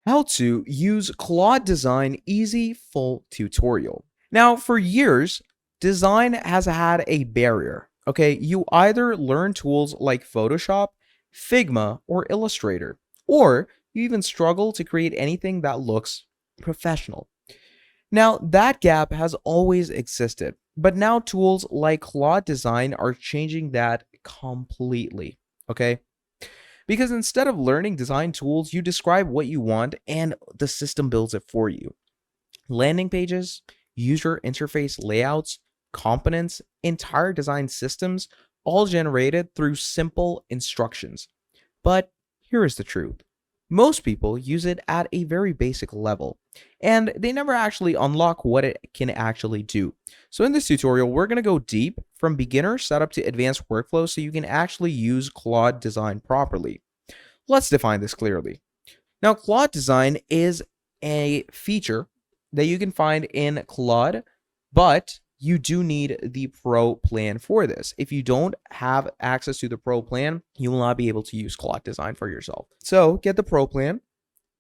How to use Claude Design Easy full tutorial. Now, for years, design has had a barrier. Okay, you either learn tools like Photoshop, Figma, or Illustrator, or you even struggle to create anything that looks professional. Now, that gap has always existed, but now tools like Claude Design are changing that completely. Okay, because instead of learning design tools, you describe what you want and the system builds it for you. Landing pages, user interface layouts, components, entire design systems, all generated through simple instructions. But here is the truth. Most people use it at a very basic level, and they never actually unlock what it can actually do. So in this tutorial, we're going to go deep from beginner setup to advanced workflow so you can actually use Claude Design properly. Let's define this clearly. Now, Claude Design is a feature that you can find in Claude, but you do need the Pro plan for this. If you don't have access to the Pro plan, you will not be able to use Claude Design for yourself. So get the Pro plan.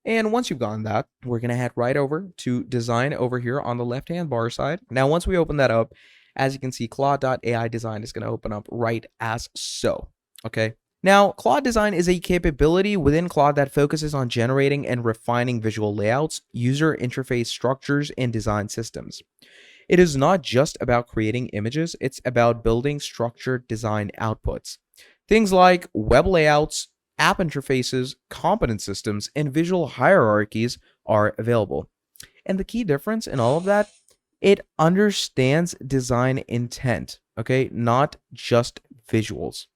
And once you've gotten that, we're going to head right over to design over here on the left-hand bar side. Now, once we open that up, as you can see, Claude.ai design is going to open up right as so. Okay. Now, Claude Design is a capability within Claude that focuses on generating and refining visual layouts, user interface structures, and design systems. It is not just about creating images, it's about building structured design outputs. Things like web layouts, app interfaces, component systems, and visual hierarchies are available. And the key difference in all of that, it understands design intent, okay, not just visuals.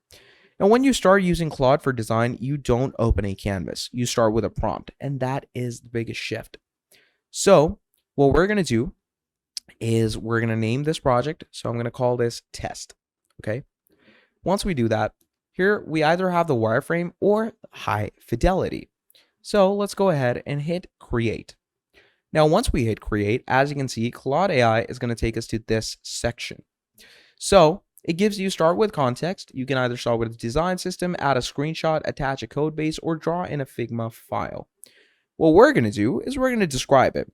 Now, when you start using Claude for design, you don't open a canvas. You start with a prompt, and that is the biggest shift. So what we're going to do is we're going to name this project. So I'm going to call this test. Okay. Once we do that, here we either have the wireframe or high fidelity. So let's go ahead and hit create. Now, once we hit create, as you can see, Claude AI is going to take us to this section. So it gives you start with context. You can either start with a design system, add a screenshot, attach a code base, or draw in a Figma file. What we're going to do is we're going to describe it.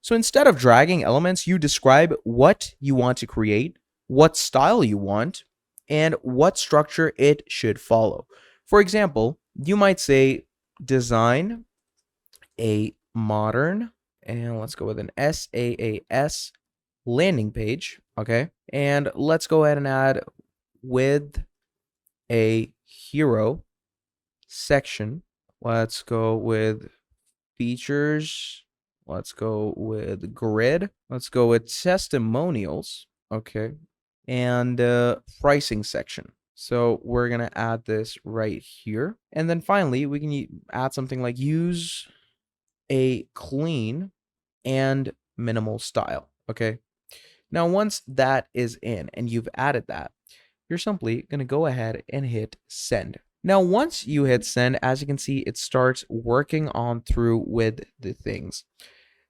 So instead of dragging elements, you describe what you want to create, what style you want, and what structure it should follow. For example, you might say design a modern, and let's go with an SaaS landing page, okay? And let's go ahead and add with a hero section. Let's go with features. Let's go with grid. Let's go with testimonials, okay? And pricing section. So we're going to add this right here. And then finally, we can add something like use a clean and minimal style, okay? Now, once that is in and you've added that, you're simply going to go ahead and hit send. Now, once you hit send, as you can see, it starts working on through with the things.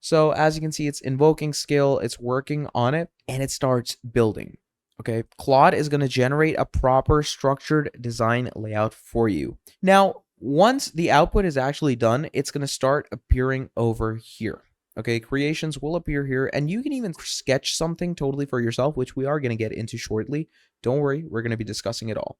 So as you can see, it's invoking skill, it's working on it, and it starts building. Okay, Claude is going to generate a proper structured design layout for you. Now, once the output is actually done, it's going to start appearing over here. Okay, creations will appear here, and you can even sketch something totally for yourself, which we are going to get into shortly. Don't worry, we're going to be discussing it all.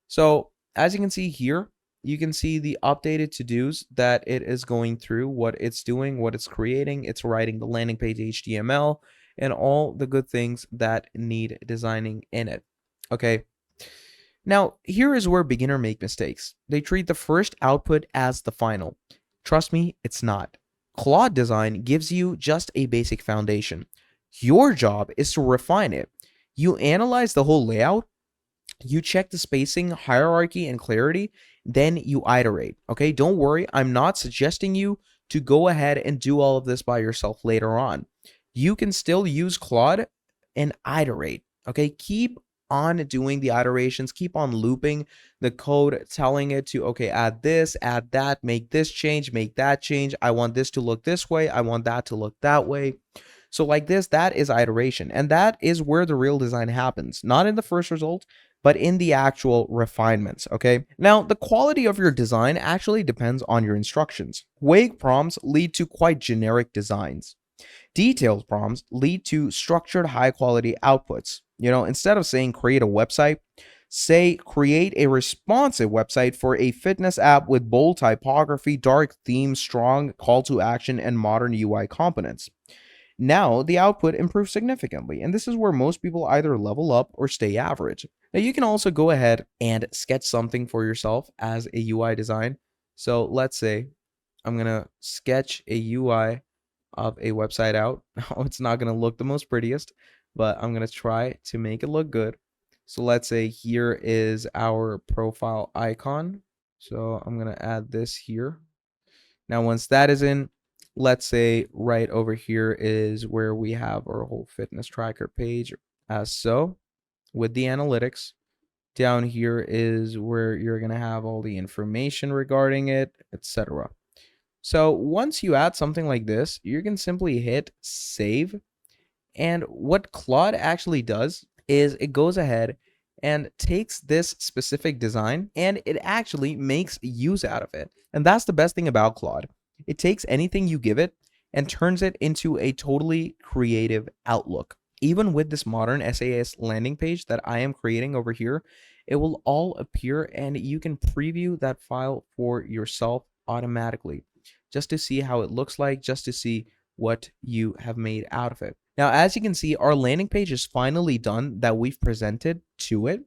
So as you can see here, you can see the updated to-dos that it is going through, what it's doing, what it's creating. It's writing the landing page HTML and all the good things that need designing in it. Okay. Now, here is where beginners make mistakes. They treat the first output as the final. Trust me, it's not. Claude Design gives you just a basic foundation. Your job is to refine it. You analyze the whole layout, you check the spacing, hierarchy, and clarity, then you iterate. Okay, don't worry, I'm not suggesting you to go ahead and do all of this by yourself later on. You can still use Claude and iterate. Okay, keep on doing the iterations, keep on looping the code, telling it to, okay, add this, add that, make this change, make that change. I want this to look this way. I want that to look that way. So like this, that is iteration. And that is where the real design happens. Not in the first result, but in the actual refinements, okay? Now, the quality of your design actually depends on your instructions. Vague prompts lead to quite generic designs. Detailed prompts lead to structured, high quality outputs. Instead of saying create a website, say create a responsive website for a fitness app with bold typography, dark themes, strong call to action, and modern UI components. Now, the output improves significantly, and this is where most people either level up or stay average. Now, you can also go ahead and sketch something for yourself as a UI design. So let's say I'm going to sketch a UI of a website out. Now, it's not going to look the most prettiest, but I'm going to try to make it look good. So let's say here is our profile icon. So I'm going to add this here. Now, once that is in, let's say right over here is where we have our whole fitness tracker page as so with the analytics. Down here is where you're going to have all the information regarding it, etc. So once you add something like this, you can simply hit save. And what Claude actually does is it goes ahead and takes this specific design and it actually makes use out of it. And that's the best thing about Claude. It takes anything you give it and turns it into a totally creative outlook. Even with this modern SAS landing page that I am creating over here, it will all appear and you can preview that file for yourself automatically just to see how it looks like, just to see what you have made out of it. Now, as you can see, our landing page is finally done that we've presented to it.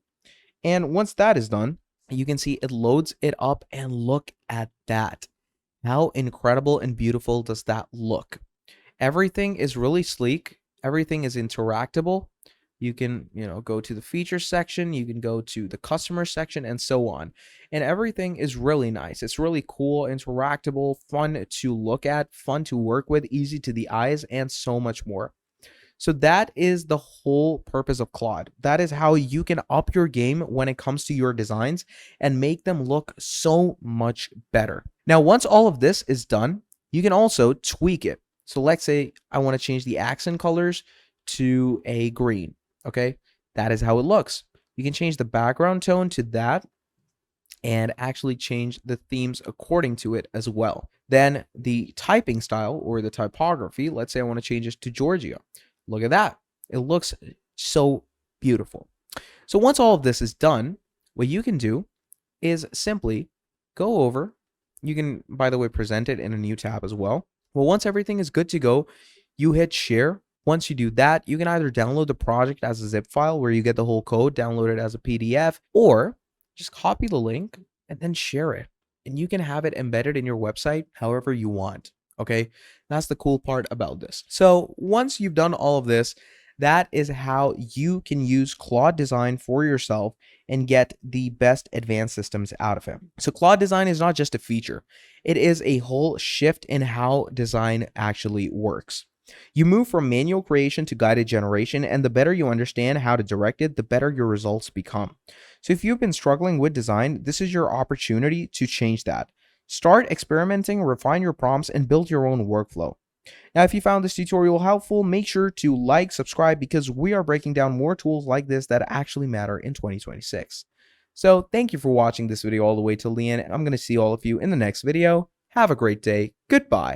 And once that is done, you can see it loads it up and look at that. How incredible and beautiful does that look? Everything is really sleek. Everything is interactable. You can, go to the feature section, you can go to the customer section and so on. And everything is really nice. It's really cool, interactable, fun to look at, fun to work with, easy to the eyes, and so much more. So that is the whole purpose of Claude. That is how you can up your game when it comes to your designs and make them look so much better. Now, once all of this is done, you can also tweak it. So let's say I want to change the accent colors to a green. Okay, that is how it looks. You can change the background tone to that and actually change the themes according to it as well. Then the typing style or the typography, let's say I want to change it to Georgia. Look at that. It looks so beautiful. So once all of this is done, what you can do is simply go over. You can, by the way, present it in a new tab as well. Well, once everything is good to go, you hit share. Once you do that, you can either download the project as a zip file where you get the whole code, download it as a PDF, or just copy the link and then share it. And you can have it embedded in your website however you want. Okay, that's the cool part about this. So once you've done all of this, that is how you can use Claude Design for yourself and get the best advanced systems out of it. So Claude Design is not just a feature. It is a whole shift in how design actually works. You move from manual creation to guided generation, and the better you understand how to direct it, the better your results become. So if you've been struggling with design, this is your opportunity to change that. Start experimenting, refine your prompts, and build your own workflow. Now, if you found this tutorial helpful, make sure to like, subscribe, because we are breaking down more tools like this that actually matter in 2026. So thank you for watching this video all the way till the end, and I'm going to see all of you in the next video. Have a great day. Goodbye.